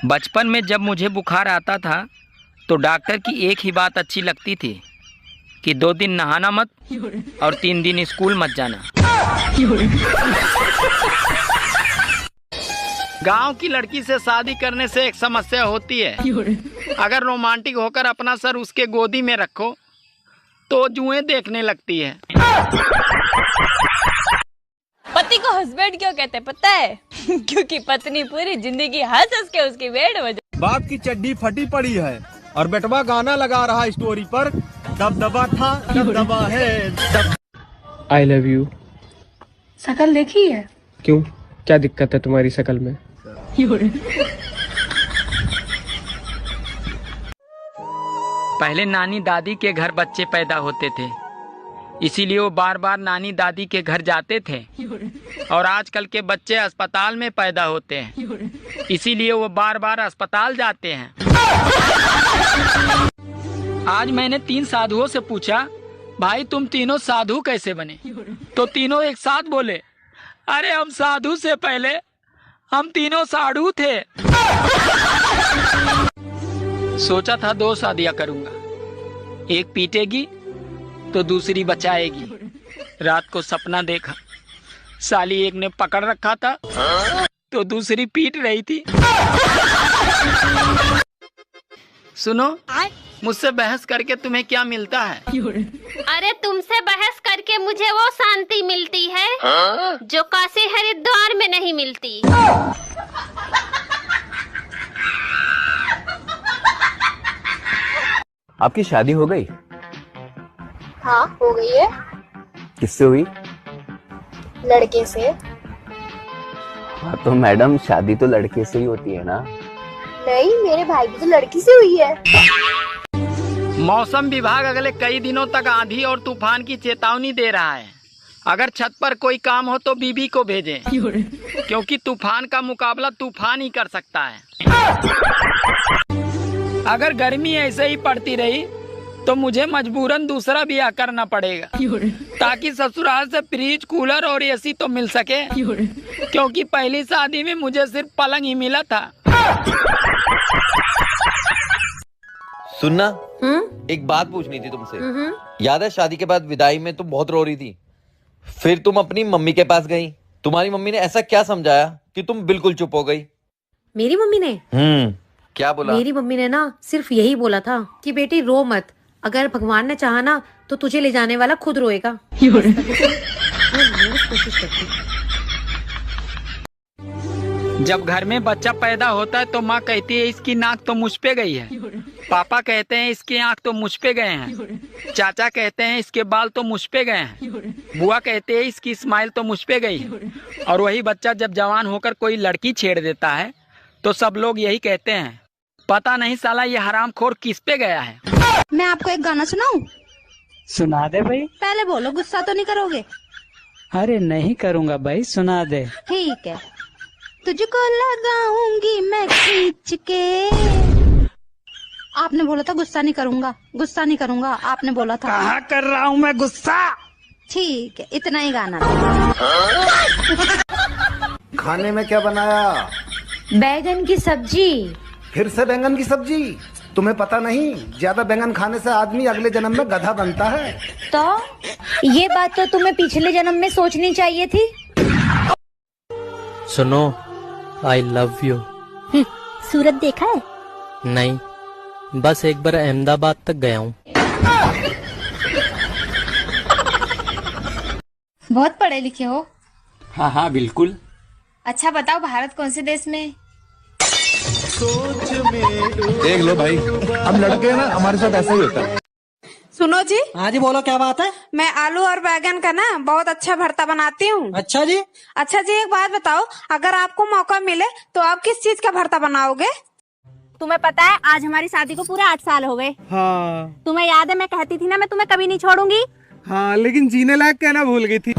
बचपन में जब मुझे बुखार आता था तो डॉक्टर की एक ही बात अच्छी लगती थी कि 2 दिन नहाना मत और 3 दिन स्कूल मत जाना। गांव की लड़की से शादी करने से एक समस्या होती है, अगर रोमांटिक होकर अपना सर उसके गोदी में रखो तो जुएं देखने लगती है। पति को हस्बैंड क्यों कहते हैं पता है? क्योंकि पत्नी पूरी जिंदगी हंस हंस के उसकी वेड़ हो जाती। बाप की चड्डी फटी पड़ी है और बेटवा गाना लगा रहा स्टोरी पर, दबदबा था दबदबा है। I love you. शकल देखी है? क्यों, क्या दिक्कत है तुम्हारी शकल में? पहले नानी दादी के घर बच्चे पैदा होते थे, इसीलिए वो बार बार नानी दादी के घर जाते थे। और आजकल के बच्चे अस्पताल में पैदा होते हैं, इसीलिए वो बार बार अस्पताल जाते हैं। आज मैंने 3 साधुओं से पूछा, भाई तुम तीनों साधु कैसे बने? तो तीनों एक साथ बोले, अरे हम साधु से पहले हम तीनों साधु थे। सोचा था 2 शादियां करूंगा, एक पीटेगी तो दूसरी बचाएगी। रात को सपना देखा, साली एक ने पकड़ रखा था तो दूसरी पीट रही थी। सुनो, मुझसे बहस करके तुम्हें क्या मिलता है? अरे तुमसे बहस करके मुझे वो शांति मिलती है जो काशी हरिद्वार में नहीं मिलती। आपकी शादी हो गई? हाँ हो गई है। किससे हुई? लड़के से। हाँ तो मैडम शादी तो लड़के से ही होती है ना? नहीं, मेरे भाई की तो लड़की से हुई है। मौसम विभाग अगले कई दिनों तक आंधी और तूफान की चेतावनी दे रहा है। अगर छत पर कोई काम हो तो बीबी को भेजें, क्योंकि तूफान का मुकाबला तूफान ही कर सकता है। अगर गर्मी ऐसे ही पड़ती रही तो मुझे मजबूरन दूसरा ब्याह करना पड़ेगा, ताकि ससुराल से फ्रिज, कूलर और एसी तो मिल सके, क्योंकि पहली शादी में मुझे सिर्फ पलंग ही मिला था। सुनना, एक बात पूछनी थी तुमसे। याद है शादी के बाद विदाई में तुम बहुत रो रही थी, फिर तुम अपनी मम्मी के पास गई। तुम्हारी मम्मी ने ऐसा क्या समझाया कि तुम बिल्कुल चुप हो गई? मेरी मम्मी ने? क्या बोला? मेरी मम्मी ने ना सिर्फ यही बोला था कि बेटी रो मत, अगर भगवान ने चाहा ना तो तुझे ले जाने वाला खुद रोएगा। कोशिश करती। जब घर में बच्चा पैदा होता है तो माँ कहती है इसकी नाक तो मुझ पे गई है, पापा कहते हैं इसकी आंख तो मुझ पे गए हैं, चाचा कहते हैं इसके बाल तो मुझ पे गए हैं, बुआ कहते हैं इसकी स्माइल तो मुझ पे गई है। और वही बच्चा जब जवान होकर कोई लड़की छेड़ देता है तो सब लोग यही कहते हैं, पता नहीं साला ये हरामखोर किस पे गया है। मैं आपको एक गाना सुनाऊं? सुना दे भाई। पहले बोलो, गुस्सा तो नहीं करोगे? अरे नहीं करूँगा भाई, सुना दे। ठीक है। तुझको लगाऊंगी मैं खींच के। आपने बोला था गुस्सा नहीं करूंगा, गुस्सा नहीं करूंगा, आपने बोला था। कहाँ कर रहा हूँ मैं गुस्सा? ठीक है, इतना ही गाना। खाने में क्या बनाया? बैगन की सब्जी। फिर से बैंगन की सब्जी? तुम्हें पता नहीं, ज्यादा बैंगन खाने से आदमी अगले जन्म में गधा बनता है। तो ये बात तो तुम्हें पिछले जन्म में सोचनी चाहिए थी। सुनो, आई लव यू। सूरत देखा है? नहीं, बस एक बार अहमदाबाद तक गया हूँ। बहुत पढ़े लिखे हो? हाँ हाँ बिल्कुल। अच्छा बताओ, भारत कौन से देश में? देख लो भाई, हम लड़के हैं ना, हमारे साथ ऐसा ही होता है। सुनो जी। हाँ जी बोलो, क्या बात है? मैं आलू और बैगन का ना बहुत अच्छा भरता बनाती हूँ। अच्छा जी। अच्छा जी, एक बात बताओ, अगर आपको मौका मिले तो आप किस चीज का भरता बनाओगे? तुम्हें पता है आज हमारी शादी को पूरे 8 साल हो गए। हाँ। तुम्हें याद है मैं कहती थी ना मैं तुम्हें कभी नहीं छोड़ूंगी। हाँ, लेकिन जीने लायक कहना भूल गई थी।